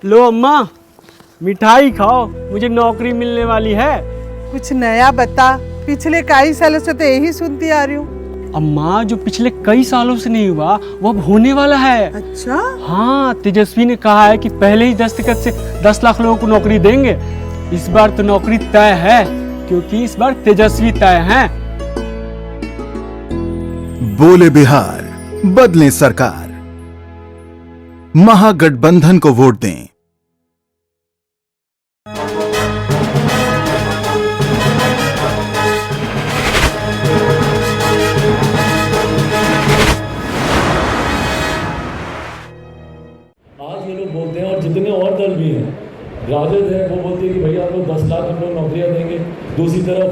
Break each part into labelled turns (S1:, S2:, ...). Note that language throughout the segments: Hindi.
S1: लो अम्मा, मिठाई खाओ, मुझे नौकरी मिलने वाली है।
S2: कुछ नया बता, पिछले कई सालों से तो यही सुनती आ रही हूँ।
S1: अम्मा, जो पिछले कई सालों से नहीं हुआ वो अब होने वाला है।
S2: अच्छा?
S1: हाँ, तेजस्वी ने कहा है कि पहले ही दस्तखत से 10 लाख लोगों को नौकरी देंगे। इस बार तो नौकरी तय है, क्योंकि इस बार तेजस्वी तय हैं।
S3: बोले बिहार, बदले सरकार, महागठबंधन को वोट दें।
S4: आज ये लोग बोलते हैं, और जितने और दल भी हैं, राजद है, वो बोलते हैं कि भैया हम लोग 10 लाख हम लोग नौकरियां देंगे। दूसरी तरफ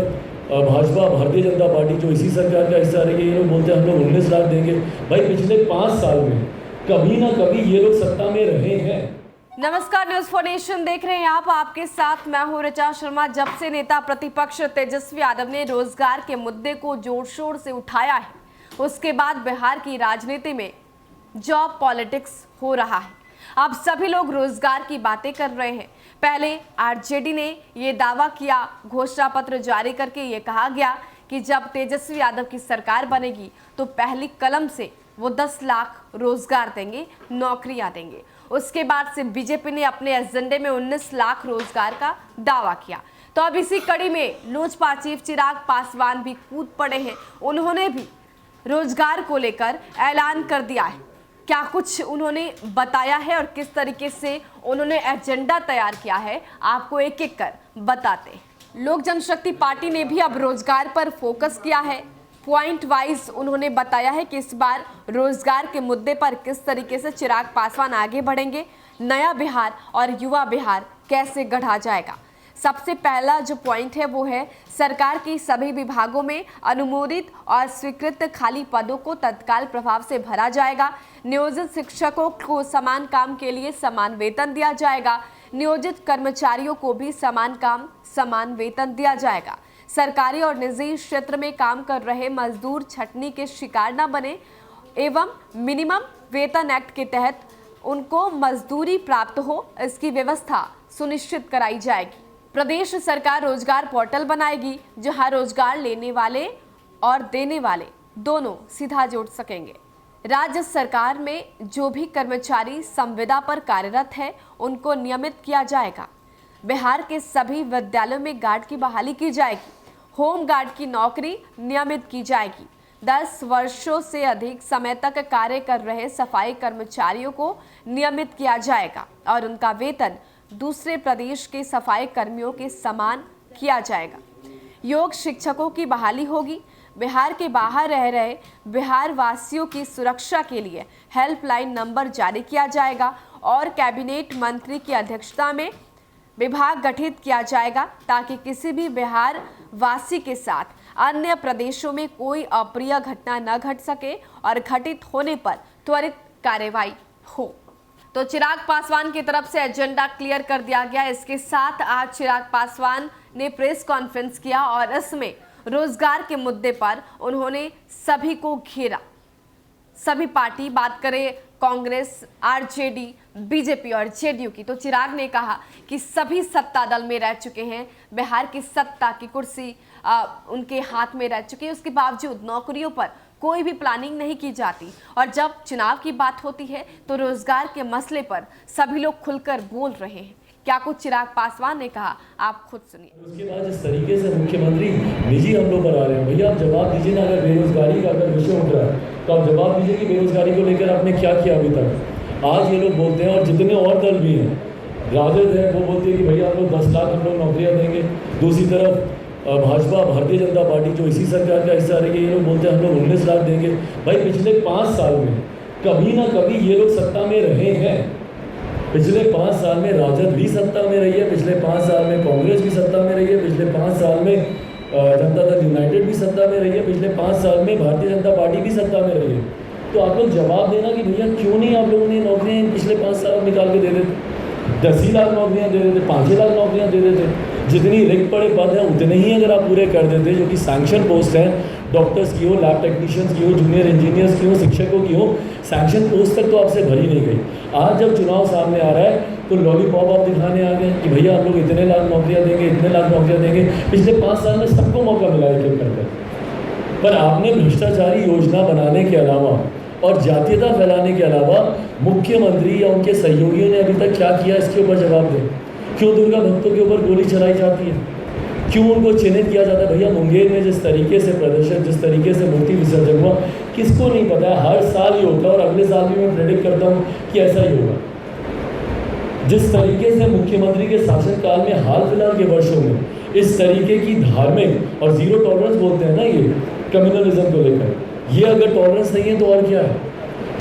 S4: भाजपा, भारतीय जनता पार्टी जो इसी सरकार का हिस्सा रही है, ये लोग बोलते हैं हम लोग 19 लाख देंगे। भाई पिछले 5 साल में कभी ना कभी ये लोग सत्ता में रहे हैं।
S5: नमस्कार, न्यूज़ फॉर नेशन देख रहे हैं आप। आपके साथ मैं हूं ऋचा शर्मा। जब से नेता प्रतिपक्ष तेजस्वी यादव ने रोजगार के मुद्दे को जोर शोर से उठाया है, उसके बाद बिहार की राजनीति में जॉब पॉलिटिक्स हो रहा है। अब सभी लोग रोजगार की बातें कर रहे हैं। पहले आरजेडी ने ये दावा किया, घोषणा पत्र जारी करके ये कहा गया कि जब तेजस्वी यादव की सरकार बनेगी तो पहली कलम से वो 10 लाख रोजगार देंगे, नौकरियां देंगे। उसके बाद से बीजेपी ने अपने एजेंडे में 19 लाख रोजगार का दावा किया। तो अब इसी कड़ी में लोजपा चीफ चिराग पासवान भी कूद पड़े हैं। उन्होंने भी रोजगार को लेकर ऐलान कर दिया है। क्या कुछ उन्होंने बताया है और किस तरीके से उन्होंने एजेंडा तैयार किया है, आपको एक एक कर बताते हैं। लोक जनशक्ति पार्टी ने भी अब रोजगार पर फोकस किया है। पॉइंट वाइज उन्होंने बताया है कि इस बार रोजगार के मुद्दे पर किस तरीके से चिराग पासवान आगे बढ़ेंगे, नया बिहार और युवा बिहार कैसे गढ़ा जाएगा। सबसे पहला जो पॉइंट है वो है, सरकार की सभी विभागों में अनुमोदित और स्वीकृत खाली पदों को तत्काल प्रभाव से भरा जाएगा। नियोजित शिक्षकों को समान काम के लिए समान वेतन दिया जाएगा। नियोजित कर्मचारियों को भी समान काम समान वेतन दिया जाएगा। सरकारी और निजी क्षेत्र में काम कर रहे मजदूर छटनी के शिकार न बने एवं मिनिमम वेतन एक्ट के तहत उनको मजदूरी प्राप्त हो, इसकी व्यवस्था सुनिश्चित कराई जाएगी। प्रदेश सरकार रोजगार पोर्टल बनाएगी, जहां रोजगार लेने वाले और देने वाले दोनों सीधा जुड़ सकेंगे। राज्य सरकार में जो भी कर्मचारी संविदा पर कार्यरत है, उनको नियमित किया जाएगा। बिहार के सभी विद्यालयों में गार्ड की बहाली की जाएगी। होम गार्ड की नौकरी नियमित की जाएगी। 10 वर्षों से अधिक समय तक कार्य कर रहे सफाई कर्मचारियों को नियमित किया जाएगा और उनका वेतन दूसरे प्रदेश के सफाई कर्मियों के समान किया जाएगा। योग शिक्षकों की बहाली होगी। बिहार के बाहर रह रहे बिहार वासियों की सुरक्षा के लिए हेल्पलाइन नंबर जारी किया जाएगा और कैबिनेट मंत्री की अध्यक्षता में विभाग गठित किया जाएगा, ताकि किसी भी बिहार वासी के साथ अन्य प्रदेशों में कोई अप्रिय घटना न घट सके और घटित होने पर त्वरित कार्रवाई हो। तो चिराग पासवान की तरफ से एजेंडा क्लियर कर दिया गया। इसके साथ आज चिराग पासवान ने प्रेस कॉन्फ्रेंस किया और इसमें रोजगार के मुद्दे पर उन्होंने सभी को घेरा। सभी पार्टी, बात करें कांग्रेस, आरजेडी, बीजेपी और जेडीयू की, तो चिराग ने कहा कि सभी सत्ता दल में रह चुके हैं, बिहार की सत्ता की कुर्सी उनके हाथ में रह चुकी है। उसके बावजूद नौकरियों पर कोई भी प्लानिंग नहीं की जाती और जब चुनाव की बात होती है तो रोजगार के मसले पर सभी लोग खुलकर बोल रहे हैं। क्या कुछ चिराग पासवान ने कहा, आप खुद सुनिए।
S4: उसके बाद जिस तरीके से मुख्यमंत्री निजी हमलों पर आ रहे हैं, भैया आप जवाब दीजिए ना। अगर बेरोजगारी का अगर विषय उठ रहा है तो आप जवाब दीजिए कि बेरोजगारी को लेकर आपने क्या किया अभी तक। आज ये लोग बोलते हैं, और जितने और दल भी हैं, राजद है, वो बोलते हैं कि भैया हम लोग 10 लाख हम लोग नौकरियाँ देंगे। दूसरी तरफ भाजपा, भारतीय जनता पार्टी जो इसी सरकार का हिस्सा रही है, ये लोग बोलते हैं हम लोग 19 लाख देंगे। भाई पिछले 5 साल में कभी ना कभी ये लोग सत्ता में रहे हैं। पिछले 5 साल में राजद भी सत्ता में रही है, पिछले 5 साल में कांग्रेस भी सत्ता में रही है, पिछले 5 साल में जनता दल यूनाइटेड भी सत्ता में रही है, पिछले 5 साल में भारतीय जनता पार्टी भी सत्ता में रही है। तो आप लोग जवाब देना कि भैया क्यों नहीं आप लोगों ने नौकरियाँ पिछले 5 साल निकाल के दे देते। 10 ही लाख नौकरियाँ दे देते, 5 लाख नौकरियाँ दे देते। जितनी रिक्त पड़े पद हैं उतने ही अगर आप पूरे कर देते, जो कि सैंक्शन पोस्ट हैं, डॉक्टर्स की हो, लैब टेक्नीशियंस की हो, जूनियर इंजीनियर्स की हो, शिक्षकों की हो, सैंक्शन पोस्ट तक तो आपसे भरी नहीं गई। आज जब चुनाव सामने आ रहा है तो लॉलीपॉप आप दिखाने आ गए कि भैया हम लोग इतने लाख नौकरियां देंगे, इतने लाख नौकरियां देंगे। पिछले 5 साल में सबको मौका मिला है एक कर। पर आपने भ्रष्टाचारी योजना बनाने के अलावा और जातीयता फैलाने के अलावा मुख्यमंत्री या उनके सहयोगियों ने अभी तक क्या किया, इसके ऊपर जवाब दें। क्यों दुर्गा भक्तों के ऊपर गोली चलाई जाती है? क्यों उनको चिन्हित किया जाता है? भैया मुंगेर में जिस तरीके से प्रदर्शन, जिस तरीके से मूर्ति विसर्जन हुआ, किसको नहीं पता है? हर साल ही होता है और अगले साल भी मैं प्रेडिक्ट करता हूँ कि ऐसा ही होगा। जिस तरीके से मुख्यमंत्री के शासनकाल में हाल फिलहाल के वर्षों में इस तरीके की धार्मिक और जीरो टॉलरेंस बोलते हैं ना, ये कम्युनलिज्म को लेकर, ये अगर टॉलरेंस नहीं है तो और क्या है?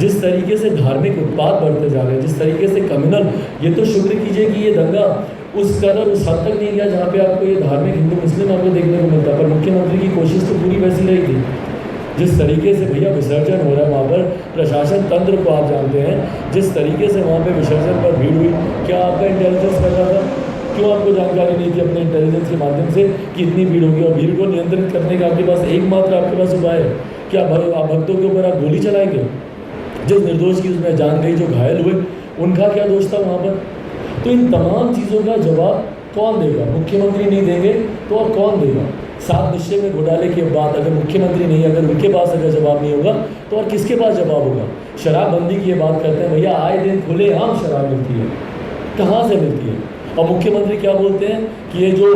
S4: जिस तरीके से धार्मिक उत्पाद बढ़ते जा रहे हैं, जिस तरीके से कम्युनल, ये तो शुक्र कीजिए कि ये दंगा उस कदर उस हद तक नहीं गया जहाँ पे आपको ये धार्मिक हिंदू मुस्लिम आपको देखने को मिलता। पर मुख्यमंत्री की कोशिश तो पूरी वैसी रही थी। जिस तरीके से भैया विसर्जन हो रहा है वहाँ पर प्रशासन तंत्र को आप जानते हैं, जिस तरीके से वहाँ पे विसर्जन पर भीड़ हुई, क्या आपका इंटेलिजेंस कर रहा था? क्यों आपको जानकारी नहीं थी अपने इंटेलिजेंस के माध्यम से कि इतनी भीड़ होगी? और भीड़ को नियंत्रित करने का आपके पास एकमात्र आपके पास उपाय है कि आप भक्तों के ऊपर आप गोली चलाएंगे? जिस निर्दोष की उसमें जान गई, जो घायल हुए, उनका क्या दोष था वहाँ पर? तो इन तमाम चीज़ों का जवाब कौन देगा? मुख्यमंत्री नहीं देंगे तो और कौन देगा? 7 निश्चय में घोटाले के बाद अगर मुख्यमंत्री नहीं, अगर उनके पास अगर जवाब नहीं होगा तो और किसके पास जवाब होगा? शराबबंदी की ये बात करते हैं, भैया आए दिन खुलेआम शराब मिलती है, कहाँ से मिलती है? और मुख्यमंत्री क्या बोलते हैं कि ये जो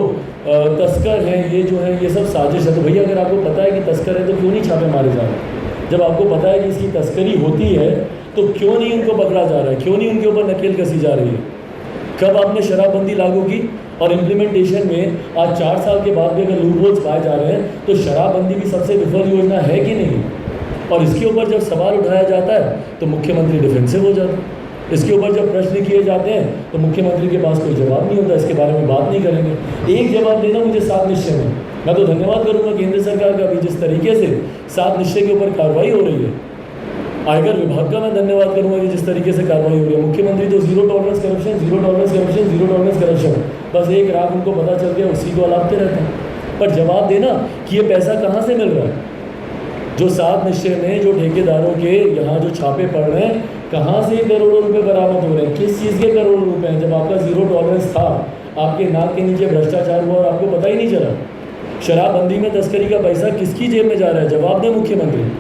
S4: तस्कर हैं, ये जो है, ये सब साजिश है। तो भैया अगर आपको पता है कि तस्कर है तो क्यों नहीं छापे मारे जा रहे? जब आपको पता है कि इसकी तस्करी होती है तो क्यों नहीं उनको पकड़ा जा रहा है? क्यों नहीं उनके ऊपर नकेल कसी जा रही है? कब आपने शराबबंदी लागू की? और इम्प्लीमेंटेशन में आज 4 साल के बाद भी अगर लूपहोल्स पाए जा रहे हैं तो शराबबंदी भी सबसे विफल योजना है कि नहीं? और इसके ऊपर जब सवाल उठाया जाता है तो मुख्यमंत्री डिफेंसिव हो जाता है। इसके ऊपर जब प्रश्न किए जाते हैं तो मुख्यमंत्री के पास कोई जवाब नहीं होता, इसके बारे में बात नहीं करेंगे। एक जवाब देना मुझे 7 निश्चय में। मैं तो धन्यवाद करूँगा केंद्र सरकार का भी, जिस तरीके से 7 निश्चय के ऊपर कार्रवाई हो रही है। आयकर विभाग का मैं धन्यवाद करूंगा कि जिस तरीके से कार्रवाई हो रही है। मुख्यमंत्री तो zero tolerance corruption, zero tolerance corruption, zero tolerance corruption, बस एक राग उनको पता चल गया, उसी को अलापते रहते हैं। पर जवाब देना कि ये पैसा कहाँ से मिल रहा है? जो 7 निश्चय में जो ठेकेदारों के यहाँ जो छापे पड़ रहे हैं, कहाँ से करोड़ों रुपए बरामद हो रहे हैं? किस चीज़ के करोड़ों रुपए हैं? जब आपका जीरो टॉलरेंस था, आपके नाक के नीचे भ्रष्टाचार हुआ और आपको पता ही नहीं चला। शराबबंदी में तस्करी का पैसा किसकी जेब में जा रहा है? जवाब दें मुख्यमंत्री।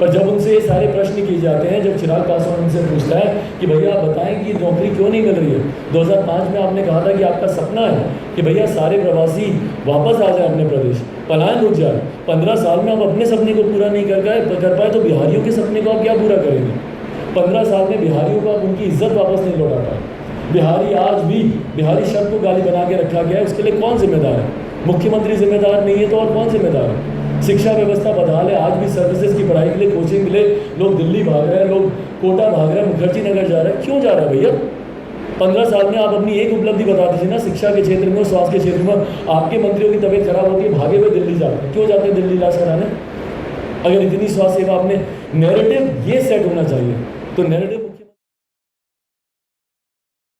S4: पर जब उनसे ये सारे प्रश्न किए जाते हैं, जब चिराग पासवान उनसे पूछता है कि भैया आप बताएं कि नौकरी क्यों नहीं मिल रही है? 2005 में आपने कहा था कि आपका सपना है कि भैया सारे प्रवासी वापस आ जाए अपने प्रदेश, पलायन रुक जाए। 15 साल में आप अपने सपने को पूरा नहीं कर पाए तो बिहारियों के सपने को आप क्या पूरा करेंगे? 15 साल में बिहारियों को आप उनकी इज्जत वापस नहीं लौटा पाए। बिहारी आज भी, बिहारी शब्द को गाली बना के रखा गया है, उसके लिए कौन जिम्मेदार है? मुख्यमंत्री जिम्मेदार नहीं है तो और कौन जिम्मेदार है? शिक्षा व्यवस्था बदहाल है, आज भी सर्विसेज की पढ़ाई के लिए कोचिंग मिले, लोग दिल्ली भाग रहे हैं, लोग कोटा भाग रहे हैं, मुखर्जी नगर जा रहे हैं। क्यों जा रहा है भैया? 15 साल में आप अपनी एक उपलब्धि बता दीजिए ना, शिक्षा के क्षेत्र में, स्वास्थ्य के क्षेत्र में। आपके मंत्रियों की तबीयत खराब होती है, भागे हुए दिल्ली जाते हैं। क्यों जाते हैं दिल्ली इलाज कराने? अगर इतनी स्वास्थ्य सेवा, आपने नैरेटिव ये सेट होना चाहिए। तो नैरेटिव